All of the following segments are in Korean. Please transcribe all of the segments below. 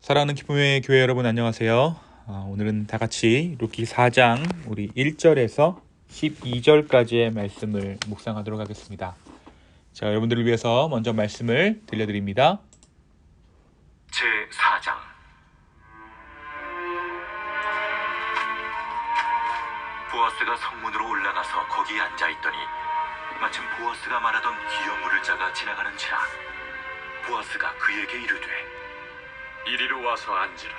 사랑하는 기쁨의 교회 여러분 안녕하세요. 오늘은 다 같이 룻기 4장 우리 1절에서 12절까지의 말씀을 묵상하도록 하겠습니다. 자, 여러분들을 위해서 먼저 말씀을 들려드립니다. 제4장 보아스가 성문으로 올라가서 거기에 앉아있더니 마침 보아스가 말하던 기업 물을 자가 지나가는지라. 보아스가 그에게 이르되 이리로 와서 앉으라.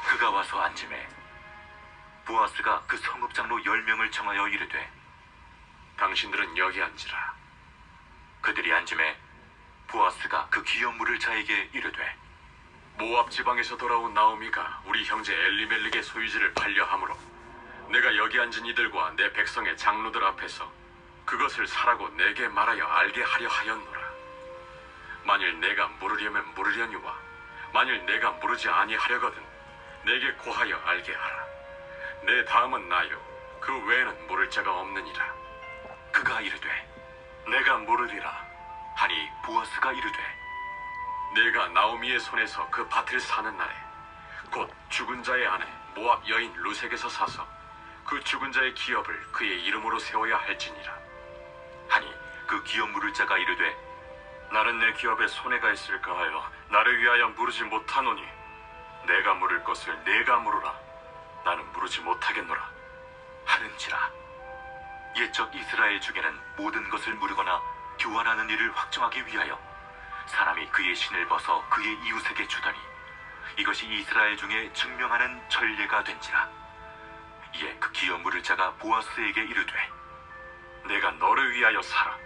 그가 와서 앉으매 보아스가 그 성읍장로 10명을 청하여 이르되 당신들은 여기 앉으라. 그들이 앉으매 보아스가 그 기업 물을 자에게 이르되 모압 지방에서 돌아온 나오미가 우리 형제 엘리멜렉의 소유지를 팔려 함으로 내가 여기 앉은 이들과 내 백성의 장로들 앞에서 그것을 사라고 내게 말하여 알게 하려 하였노라. 만일 내가 물으려면 물으려니와 만일 내가 물으지 아니하려거든 내게 고하여 알게 하라. 내 다음은 나요 그 외에는 물을 자가 없느니라. 그가 이르되 내가 물으리라 하니 보아스가 이르되 내가 나오미의 손에서 그 밭을 사는 날에 곧 죽은 자의 아내 모압 여인 루색에서 사서 그 죽은 자의 기업을 그의 이름으로 세워야 할지니라. 하니 그 기업 물을 자가 이르되 나는 내 기업에 손해가 있을까 하여 나를 위하여 물으지 못하노니 내가 물을 것을 내가 물으라. 나는 물으지 못하겠노라 하는지라. 옛적 이스라엘 중에는 모든 것을 물으거나 교환하는 일을 확정하기 위하여 사람이 그의 신을 벗어 그의 이웃에게 주더니 이것이 이스라엘 중에 증명하는 전례가 된지라. 이에 그 기업 물을 자가 보아스에게 이르되 내가 너를 위하여 살아.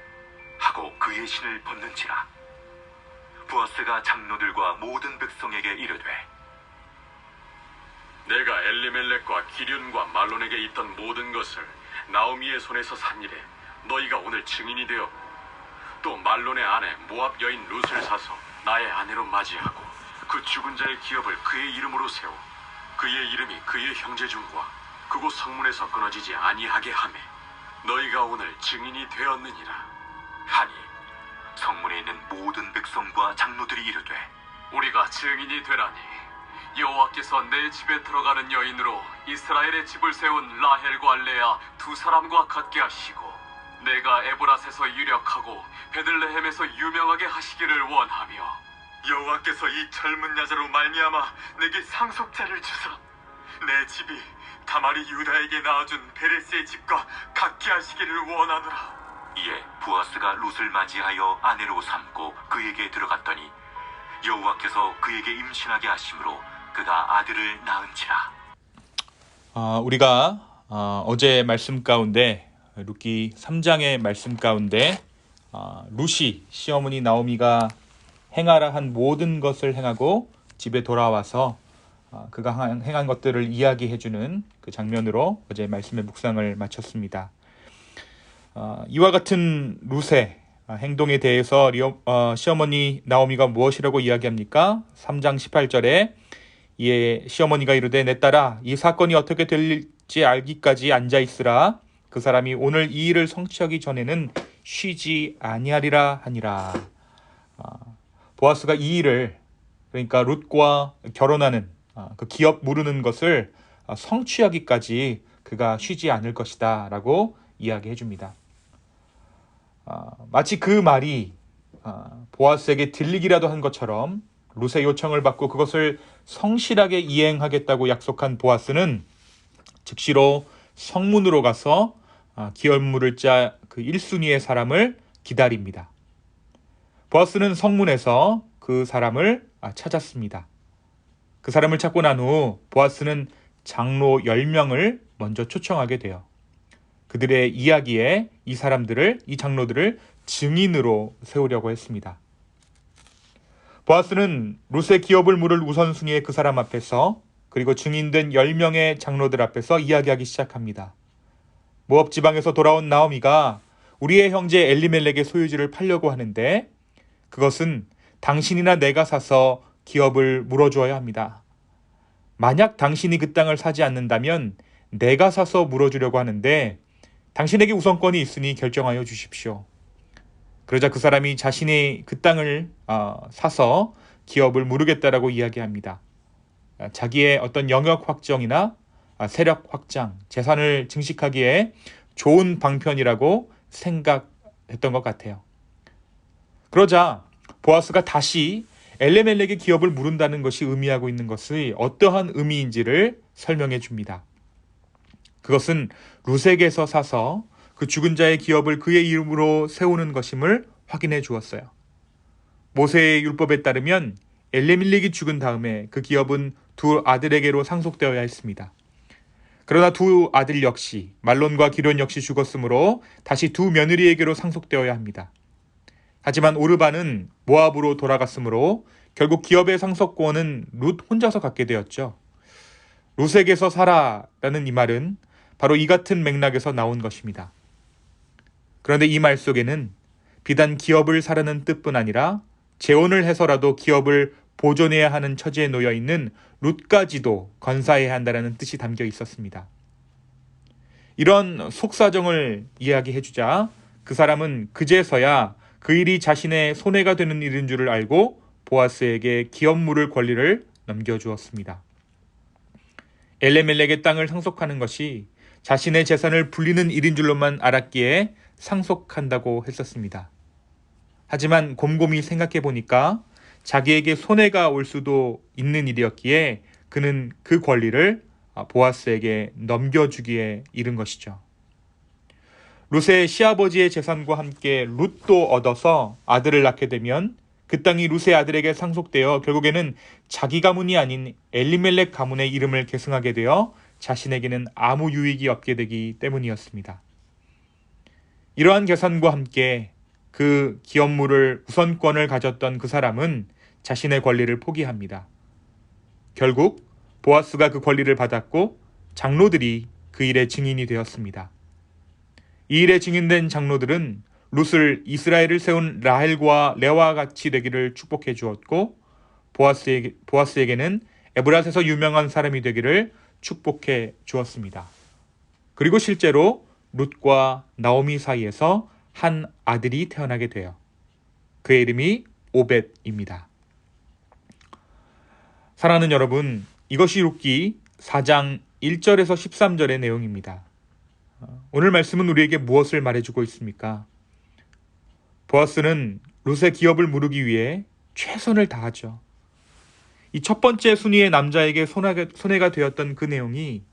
하고 그의 신을 벗는지라. 보아스가 장로들과 모든 백성에게 이르되 내가 엘리멜렉과 기륜과 말론에게 있던 모든 것을 나오미의 손에서 산 일에 너희가 오늘 증인이 되었고 또 말론의 아내 모압 여인 룻을 사서 나의 아내로 맞이하고 그 죽은 자의 기업을 그의 이름으로 세워 그의 이름이 그의 형제 중과 그곳 성문에서 끊어지지 아니하게 하매 너희가 오늘 증인이 되었느니라. 하니 성문에 있는 모든 백성과 장로들이 이르되 우리가 증인이 되라니 여호와께서 내 집에 들어가는 여인으로 이스라엘의 집을 세운 라헬과 레아 두 사람과 같게 하시고 내가 에브라스에서 유력하고 베들레헴에서 유명하게 하시기를 원하며 여호와께서 이 젊은 여자로 말미암아 내게 상속자를 주사 내 집이 다말이 유다에게 낳아준 베레스의 집과 같게 하시기를 원하노라. 이에 보아스가 룻을 맞이하여 아내로 삼고 그에게 들어갔더니 여호와께서 그에게 임신하게 하심으로 그가 아들을 낳은지라. 우리가 어제 말씀 가운데 룻기 3장의 말씀 가운데 룻이 시어머니 나오미가 행하라 한 모든 것을 행하고 집에 돌아와서 그가 행한 것들을 이야기해주는 그 장면으로 어제 말씀의 묵상을 마쳤습니다. 이와 같은 룻의 행동에 대해서 시어머니 나오미가 무엇이라고 이야기합니까? 3장 18절에 이에 시어머니가 이르되 내 딸아 이 사건이 어떻게 될지 알기까지 앉아있으라. 그 사람이 오늘 이 일을 성취하기 전에는 쉬지 아니하리라 하니라. 보아스가 이 일을 그러니까 룻과 결혼하는 그 기업 무르는 것을 성취하기까지 그가 쉬지 않을 것이다 라고 이야기해 줍니다. 마치 그 말이 보아스에게 들리기라도 한 것처럼 룻의 요청을 받고 그것을 성실하게 이행하겠다고 약속한 보아스는 즉시로 성문으로 가서 기업 물을 자 그 1순위의 사람을 기다립니다. 보아스는 성문에서 그 사람을 찾았습니다. 그 사람을 찾고 난 후 보아스는 장로 10명을 먼저 초청하게 돼요. 그들의 이야기에 이 장로들을 증인으로 세우려고 했습니다. 보아스는 룻의 기업을 물을 우선순위의 그 사람 앞에서 그리고 증인된 10명의 장로들 앞에서 이야기하기 시작합니다. 모압 지방에서 돌아온 나오미가 우리의 형제 엘리멜렉의 소유지를 팔려고 하는데 그것은 당신이나 내가 사서 기업을 물어주어야 합니다. 만약 당신이 그 땅을 사지 않는다면 내가 사서 물어주려고 하는데 당신에게 우선권이 있으니 결정하여 주십시오. 그러자 그 사람이 자신의 그 땅을 사서 기업을 무르겠다라고 이야기합니다. 자기의 어떤 영역 확정이나 세력 확장, 재산을 증식하기에 좋은 방편이라고 생각했던 것 같아요. 그러자 보아스가 다시 엘레멜렉의 기업을 무른다는 것이 의미하고 있는 것이 어떠한 의미인지를 설명해 줍니다. 그것은 룻에게서 사서 그 죽은 자의 기업을 그의 이름으로 세우는 것임을 확인해 주었어요. 모세의 율법에 따르면 엘레멜렉이 죽은 다음에 그 기업은 두 아들에게로 상속되어야 했습니다. 그러나 두 아들 역시 말론과 기럨 역시 죽었으므로 다시 두 며느리에게로 상속되어야 합니다. 하지만 오르반은 모압으로 돌아갔으므로 결국 기업의 상속권은 룻 혼자서 갖게 되었죠. 룻에게서 살아라는 이 말은 바로 이 같은 맥락에서 나온 것입니다. 그런데 이 말 속에는 비단 기업을 사라는 뜻뿐 아니라 재혼을 해서라도 기업을 보존해야 하는 처지에 놓여 있는 룻까지도 건사해야 한다는 뜻이 담겨 있었습니다. 이런 속사정을 이야기해주자 그 사람은 그제서야 그 일이 자신의 손해가 되는 일인 줄을 알고 보아스에게 기업 물을 권리를 넘겨주었습니다. 엘레멜렉의 땅을 상속하는 것이 자신의 재산을 불리는 일인 줄로만 알았기에 상속한다고 했었습니다. 하지만 곰곰이 생각해 보니까 자기에게 손해가 올 수도 있는 일이었기에 그는 그 권리를 보아스에게 넘겨주기에 이른 것이죠. 룻의 시아버지의 재산과 함께 룻도 얻어서 아들을 낳게 되면 그 땅이 룻의 아들에게 상속되어 결국에는 자기 가문이 아닌 엘리멜렉 가문의 이름을 계승하게 되어 자신에게는 아무 유익이 없게 되기 때문이었습니다. 이러한 계산과 함께 그 기업물을 우선권을 가졌던 그 사람은 자신의 권리를 포기합니다. 결국 보아스가 그 권리를 받았고 장로들이 그 일의 증인이 되었습니다. 이 일에 증인된 장로들은 룻을 이스라엘을 세운 라헬과 레와와 같이 되기를 축복해 주었고 보아스에게는 에브랏에서 유명한 사람이 되기를 축복해 주었습니다. 그리고 실제로 룻과 나오미 사이에서 한 아들이 태어나게 돼요. 그의 이름이 오벳입니다. 사랑하는 여러분, 이것이 룻기 4장 1절에서 13절의 내용입니다. 오늘 말씀은 우리에게 무엇을 말해주고 있습니까? 보아스는 룻의 기업을 무르기 위해 최선을 다하죠. 이 첫 번째 순위의 남자에게 손해가 되었던 그 내용이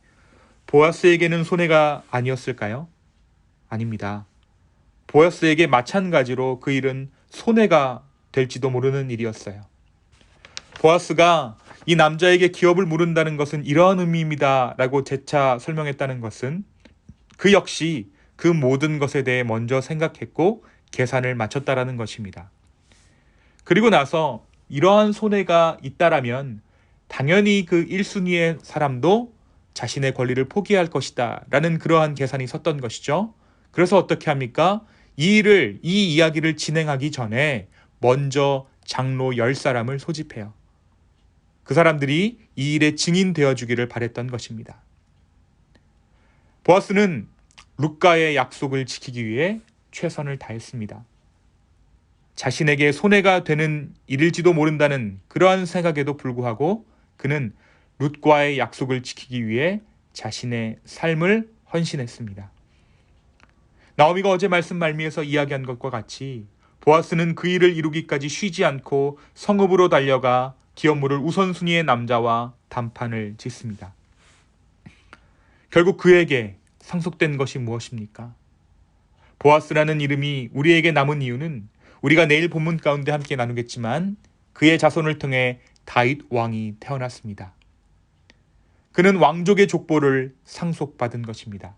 보아스에게는 손해가 아니었을까요? 아닙니다. 보아스에게 마찬가지로 그 일은 손해가 될지도 모르는 일이었어요. 보아스가 이 남자에게 기업을 무른다는 것은 이러한 의미입니다 라고 재차 설명했다는 것은 그 역시 그 모든 것에 대해 먼저 생각했고 계산을 마쳤다라는 것입니다. 그리고 나서 이러한 손해가 있다라면 당연히 그 1순위의 사람도 자신의 권리를 포기할 것이다 라는 그러한 계산이 섰던 것이죠. 그래서 어떻게 합니까? 이 이야기를 진행하기 전에 먼저 장로 10사람을 소집해요. 그 사람들이 이 일에 증인되어 주기를 바랬던 것입니다. 보아스는 룻과의 약속을 지키기 위해 최선을 다했습니다. 자신에게 손해가 되는 일일지도 모른다는 그러한 생각에도 불구하고 그는 룻과의 약속을 지키기 위해 자신의 삶을 헌신했습니다. 나오미가 어제 말씀 말미에서 이야기한 것과 같이 보아스는 그 일을 이루기까지 쉬지 않고 성읍으로 달려가 기업물을 우선순위의 남자와 담판을 짓습니다. 결국 그에게 상속된 것이 무엇입니까? 보아스라는 이름이 우리에게 남은 이유는 우리가 내일 본문 가운데 함께 나누겠지만 그의 자손을 통해 다윗 왕이 태어났습니다. 그는 왕족의 족보를 상속받은 것입니다.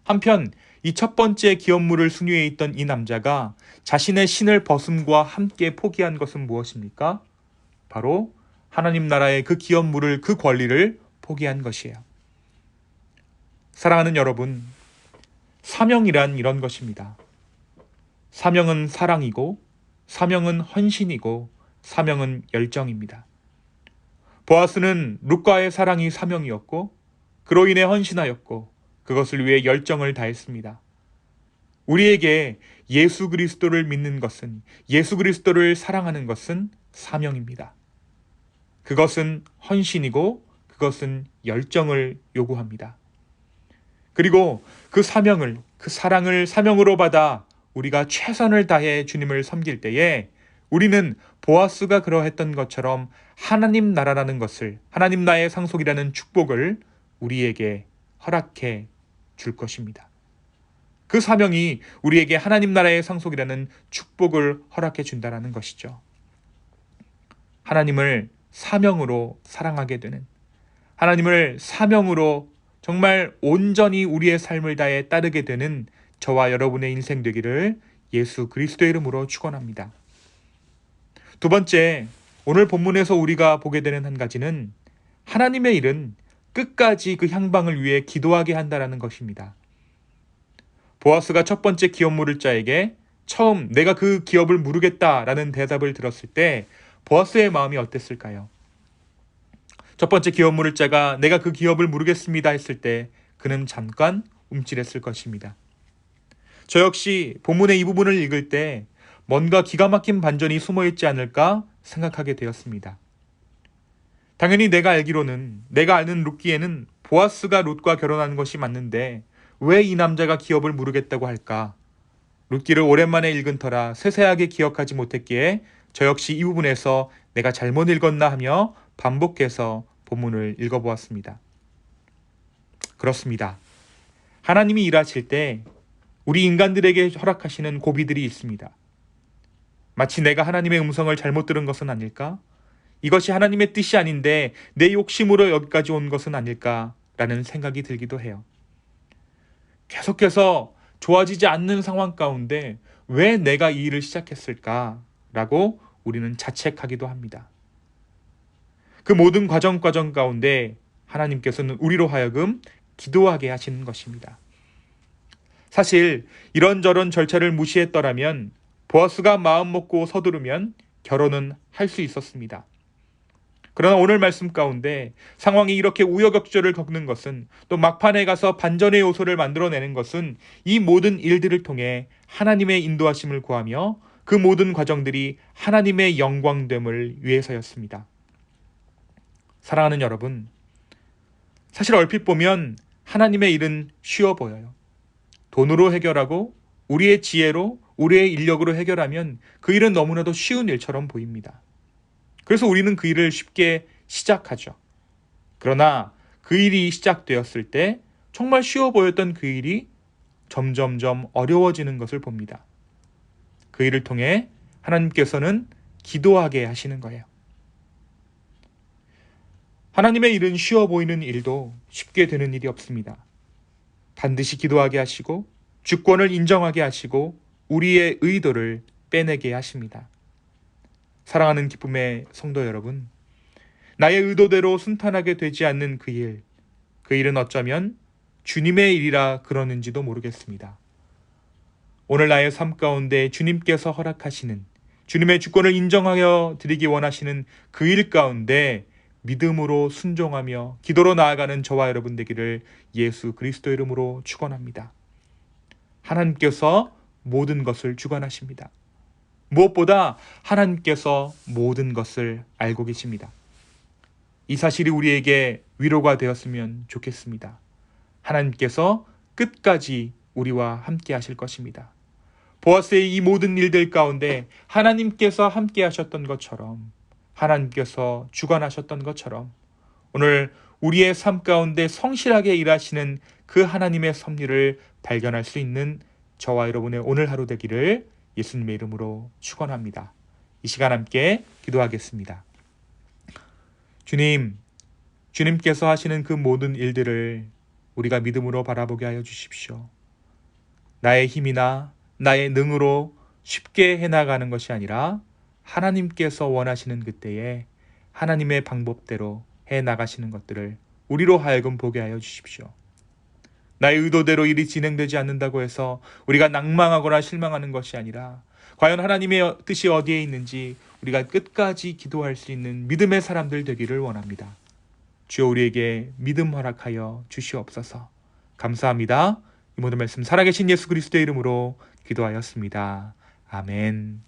한편 이 첫 번째 기업물을 순위에 있던 이 남자가 자신의 신을 벗음과 함께 포기한 것은 무엇입니까? 바로 하나님 나라의 그 기업물을, 그 권리를 포기한 것이에요. 사랑하는 여러분, 사명이란 이런 것입니다. 사명은 사랑이고, 사명은 헌신이고, 사명은 열정입니다. 보아스는 룻과의 사랑이 사명이었고, 그로 인해 헌신하였고, 그것을 위해 열정을 다했습니다. 우리에게 예수 그리스도를 믿는 것은, 예수 그리스도를 사랑하는 것은 사명입니다. 그것은 헌신이고 그것은 열정을 요구합니다. 그리고 그 사명을, 그 사랑을 사명으로 받아 우리가 최선을 다해 주님을 섬길 때에 우리는 보아스가 그러했던 것처럼 하나님 나라라는 것을, 하나님 나의 상속이라는 축복을 우리에게 허락해 줄 것입니다. 그 사명이 우리에게 하나님 나라의 상속이라는 축복을 허락해 준다는 것이죠. 하나님을 사명으로 사랑하게 되는, 하나님을 사명으로 정말 온전히 우리의 삶을 다해 따르게 되는 저와 여러분의 인생 되기를 예수 그리스도의 이름으로 축원합니다. 두 번째, 오늘 본문에서 우리가 보게 되는 한 가지는 하나님의 일은 끝까지 그 향방을 위해 기도하게 한다는 것입니다. 보아스가 첫 번째 기업 물을 자에게 처음 내가 그 기업을 무르겠다라는 대답을 들었을 때 보아스의 마음이 어땠을까요? 첫 번째 기업 물을 자가 내가 그 기업을 무르겠습니다 했을 때 그는 잠깐 움찔했을 것입니다. 저 역시 본문의 이 부분을 읽을 때 뭔가 기가 막힌 반전이 숨어있지 않을까 생각하게 되었습니다. 당연히 내가 알기로는, 내가 아는 룻기에는 보아스가 룻과 결혼한 것이 맞는데 왜 이 남자가 기업을 무르겠다고 할까? 룻기를 오랜만에 읽은 터라 세세하게 기억하지 못했기에 저 역시 이 부분에서 내가 잘못 읽었나 하며 반복해서 본문을 읽어보았습니다. 그렇습니다. 하나님이 일하실 때 우리 인간들에게 허락하시는 고비들이 있습니다. 마치 내가 하나님의 음성을 잘못 들은 것은 아닐까? 이것이 하나님의 뜻이 아닌데 내 욕심으로 여기까지 온 것은 아닐까라는 생각이 들기도 해요. 계속해서 좋아지지 않는 상황 가운데 왜 내가 이 일을 시작했을까라고 우리는 자책하기도 합니다. 그 모든 과정 가운데 하나님께서는 우리로 하여금 기도하게 하시는 것입니다. 사실 이런저런 절차를 무시했더라면 보아스가 마음 먹고 서두르면 결혼은 할 수 있었습니다. 그러나 오늘 말씀 가운데 상황이 이렇게 우여곡절을 겪는 것은, 또 막판에 가서 반전의 요소를 만들어내는 것은 이 모든 일들을 통해 하나님의 인도하심을 구하며 그 모든 과정들이 하나님의 영광됨을 위해서였습니다. 사랑하는 여러분, 사실 얼핏 보면 하나님의 일은 쉬워 보여요. 돈으로 해결하고 우리의 지혜로, 우리의 인력으로 해결하면 그 일은 너무나도 쉬운 일처럼 보입니다. 그래서 우리는 그 일을 쉽게 시작하죠. 그러나 그 일이 시작되었을 때 정말 쉬워 보였던 그 일이 점점점 어려워지는 것을 봅니다. 그 일을 통해 하나님께서는 기도하게 하시는 거예요. 하나님의 일은 쉬워 보이는 일도 쉽게 되는 일이 없습니다. 반드시 기도하게 하시고 주권을 인정하게 하시고 우리의 의도를 빼내게 하십니다. 사랑하는 기쁨의 성도 여러분, 나의 의도대로 순탄하게 되지 않는 그 일은 어쩌면 주님의 일이라 그러는지도 모르겠습니다. 오늘 나의 삶 가운데 주님께서 허락하시는, 주님의 주권을 인정하여 드리기 원하시는 그 일 가운데 믿음으로 순종하며 기도로 나아가는 저와 여러분 되기를 예수 그리스도 이름으로 축원합니다. 하나님께서 모든 것을 주관하십니다. 무엇보다 하나님께서 모든 것을 알고 계십니다. 이 사실이 우리에게 위로가 되었으면 좋겠습니다. 하나님께서 끝까지 우리와 함께 하실 것입니다. 보아스의 이 모든 일들 가운데 하나님께서 함께 하셨던 것처럼, 하나님께서 주관하셨던 것처럼 오늘 우리의 삶 가운데 성실하게 일하시는 그 하나님의 섭리를 발견할 수 있는 저와 여러분의 오늘 하루 되기를 예수님의 이름으로 축원합니다. 이 시간 함께 기도하겠습니다. 주님께서 하시는 그 모든 일들을 우리가 믿음으로 바라보게 하여 주십시오. 나의 힘이나 나의 능으로 쉽게 해나가는 것이 아니라 하나님께서 원하시는 그때에 하나님의 방법대로 해나가시는 것들을 우리로 하여금 보게 하여 주십시오. 나의 의도대로 일이 진행되지 않는다고 해서 우리가 낭망하거나 실망하는 것이 아니라 과연 하나님의 뜻이 어디에 있는지 우리가 끝까지 기도할 수 있는 믿음의 사람들 되기를 원합니다. 주여 우리에게 믿음 허락하여 주시옵소서. 감사합니다. 이 모든 말씀 살아계신 예수 그리스도의 이름으로 기도하였습니다. 아멘.